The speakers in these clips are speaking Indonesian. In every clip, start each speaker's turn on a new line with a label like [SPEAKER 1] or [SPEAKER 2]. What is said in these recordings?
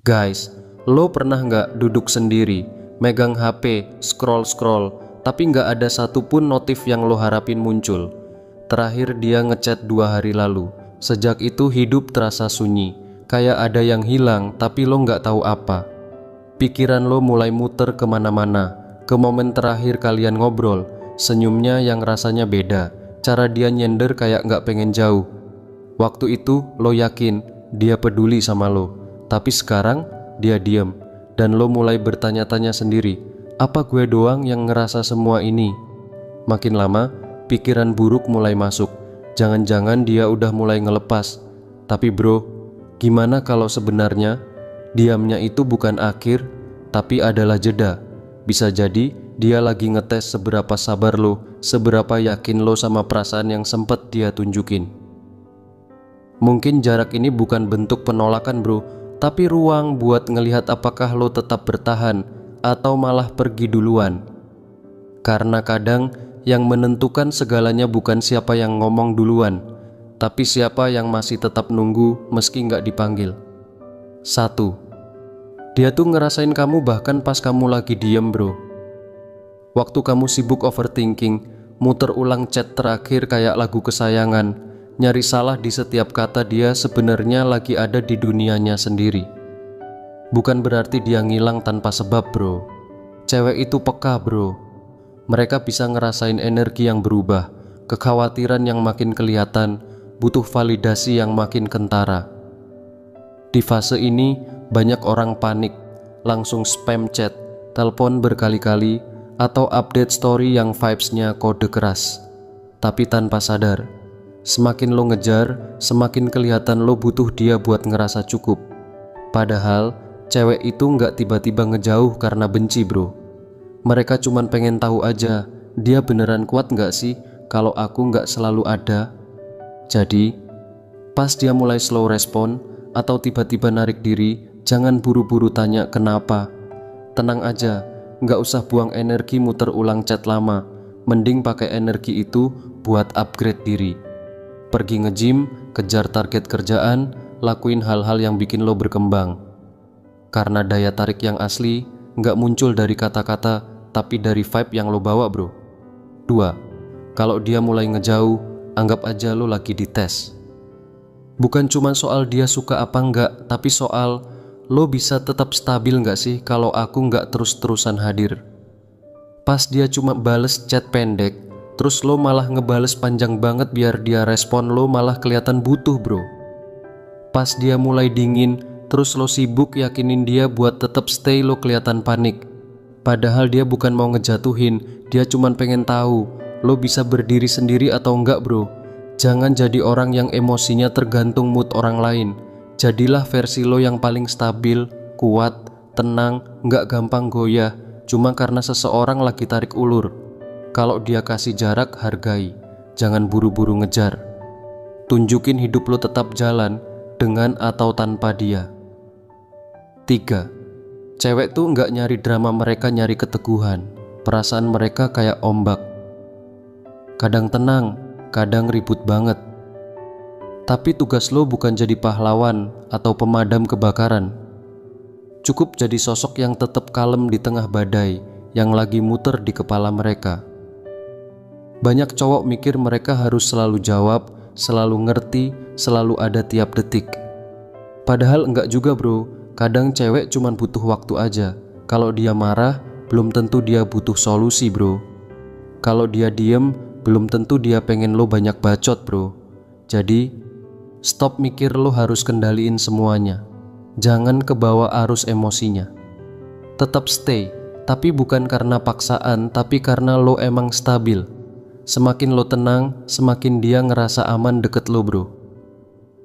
[SPEAKER 1] Guys, lo pernah nggak duduk sendiri, megang HP, scroll-scroll, tapi nggak ada satupun notif yang lo harapin muncul? Terakhir dia ngechat 2 hari lalu. Sejak itu hidup terasa sunyi, kayak ada yang hilang tapi lo nggak tahu apa. Pikiran lo mulai muter kemana-mana, ke momen terakhir kalian ngobrol, senyumnya yang rasanya beda, cara dia nyender kayak nggak pengen jauh. Waktu itu lo yakin dia peduli sama lo, tapi sekarang dia diam, dan lo mulai bertanya-tanya sendiri, apa gue doang yang ngerasa semua ini? Makin lama, pikiran buruk mulai masuk, jangan-jangan dia udah mulai ngelepas. Tapi bro, gimana kalau sebenarnya diamnya itu bukan akhir, tapi adalah jeda? Bisa jadi dia lagi ngetes seberapa sabar lo, seberapa yakin lo sama perasaan yang sempet dia tunjukin. Mungkin jarak ini bukan bentuk penolakan bro, tapi ruang buat ngelihat apakah lo tetap bertahan atau malah pergi duluan. Karena kadang yang menentukan segalanya bukan siapa yang ngomong duluan, tapi siapa yang masih tetap nunggu meski nggak dipanggil. 1. Dia tuh ngerasain kamu bahkan pas kamu lagi diem bro. Waktu kamu sibuk overthinking, muter ulang chat terakhir kayak lagu kesayangan, nyari salah di setiap kata, dia sebenarnya lagi ada di dunianya sendiri. Bukan berarti dia ngilang tanpa sebab bro. Cewek itu peka bro. Mereka bisa ngerasain energi yang berubah, kekhawatiran yang makin kelihatan, butuh validasi yang makin kentara. Di fase ini banyak orang panik, langsung spam chat, telepon berkali-kali, atau update story yang vibes-nya kode keras. Tapi tanpa sadar, semakin lo ngejar, semakin kelihatan lo butuh dia buat ngerasa cukup. Padahal cewek itu nggak tiba-tiba ngejauh karena benci bro. Mereka cuman pengen tahu aja, dia beneran kuat nggak sih kalau aku nggak selalu ada. Jadi pas dia mulai slow respon atau tiba-tiba narik diri, jangan buru-buru tanya kenapa. Tenang aja, nggak usah buang energi muter ulang chat lama. Mending pakai energi itu buat upgrade diri. Pergi nge-gym, kejar target kerjaan, lakuin hal-hal yang bikin lo berkembang. Karena daya tarik yang asli nggak muncul dari kata-kata, tapi dari vibe yang lo bawa bro. 2. Kalau dia mulai ngejauh, anggap aja lo lagi dites. Bukan cuma soal dia suka apa enggak, tapi soal lo bisa tetap stabil nggak sih kalau aku nggak terus-terusan hadir. Pas dia cuma bales chat pendek, terus lo malah ngebales panjang banget biar dia respon, lo malah kelihatan butuh bro. Pas dia mulai dingin, terus lo sibuk yakinin dia buat tetap stay, lo kelihatan panik. Padahal dia bukan mau ngejatuhin, dia cuman pengen tahu lo bisa berdiri sendiri atau enggak bro. Jangan jadi orang yang emosinya tergantung mood orang lain. Jadilah versi lo yang paling stabil, kuat, tenang, enggak gampang goyah, cuma karena seseorang lagi tarik ulur. Kalau dia kasih jarak, hargai. Jangan buru-buru ngejar. Tunjukin hidup lo tetap jalan dengan atau tanpa dia. 3. Cewek tuh nggak nyari drama, mereka nyari keteguhan. Perasaan mereka kayak ombak. Kadang tenang, kadang ribut banget. Tapi tugas lo bukan jadi pahlawan atau pemadam kebakaran. Cukup jadi sosok yang tetap kalem di tengah badai yang lagi muter di kepala mereka. Banyak cowok mikir mereka harus selalu jawab, selalu ngerti, selalu ada tiap detik. Padahal enggak juga bro. Kadang cewek cuman butuh waktu aja. Kalau dia marah, belum tentu dia butuh solusi bro. Kalau dia diem, belum tentu dia pengen lo banyak bacot bro. Jadi stop mikir lo harus kendaliin semuanya. Jangan kebawa arus emosinya. Tetap stay, tapi bukan karena paksaan, tapi karena lo emang stabil. Semakin lo tenang, semakin dia ngerasa aman deket lo bro.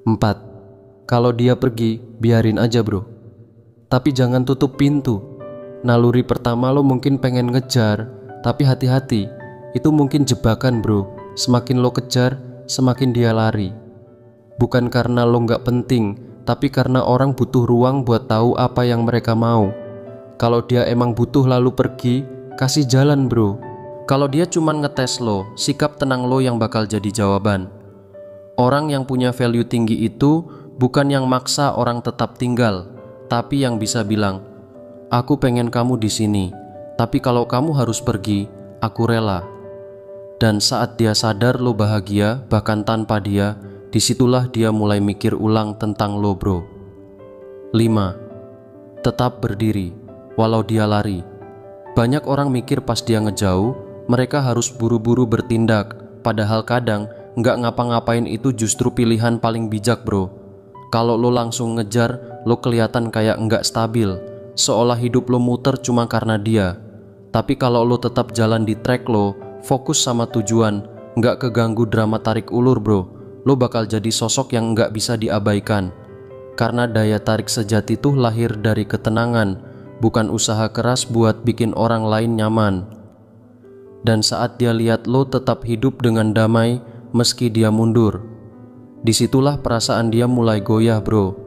[SPEAKER 1] 4. Kalau dia pergi, biarin aja bro. Tapi jangan tutup pintu. Naluri pertama lo mungkin pengen ngejar, tapi hati-hati, itu mungkin jebakan bro. Semakin lo kejar, semakin dia lari. Bukan karena lo nggak penting, tapi karena orang butuh ruang buat tahu apa yang mereka mau. Kalau dia emang butuh lalu pergi, kasih jalan bro. Kalau dia cuma ngetes lo, sikap tenang lo yang bakal jadi jawaban. Orang yang punya value tinggi itu bukan yang maksa orang tetap tinggal, tapi yang bisa bilang, "Aku pengen kamu di sini, tapi kalau kamu harus pergi, aku rela." Dan saat dia sadar lo bahagia bahkan tanpa dia, disitulah dia mulai mikir ulang tentang lo, bro. 5. Tetap berdiri, walau dia lari. Banyak orang mikir pas dia ngejauh, mereka harus buru-buru bertindak, padahal kadang nggak ngapa-ngapain itu justru pilihan paling bijak, bro. Kalau lo langsung ngejar, lo kelihatan kayak nggak stabil, seolah hidup lo muter cuma karena dia. Tapi kalau lo tetap jalan di track lo, fokus sama tujuan, nggak keganggu drama tarik ulur, bro, lo bakal jadi sosok yang nggak bisa diabaikan. Karena daya tarik sejati tuh lahir dari ketenangan, bukan usaha keras buat bikin orang lain nyaman. Dan saat dia lihat lo tetap hidup dengan damai meski dia mundur, disitulah perasaan dia mulai goyah, bro.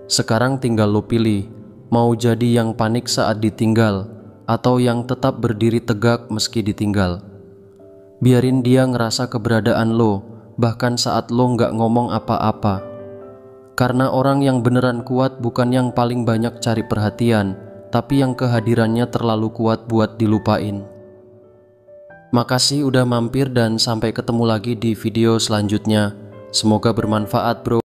[SPEAKER 1] Sekarang tinggal lo pilih, mau jadi yang panik saat ditinggal, atau yang tetap berdiri tegak meski ditinggal. Biarin dia ngerasa keberadaan lo, bahkan saat lo nggak ngomong apa-apa. Karena orang yang beneran kuat bukan yang paling banyak cari perhatian, tapi yang kehadirannya terlalu kuat buat dilupain. Makasih udah mampir dan sampai ketemu lagi di video selanjutnya. Semoga bermanfaat, bro.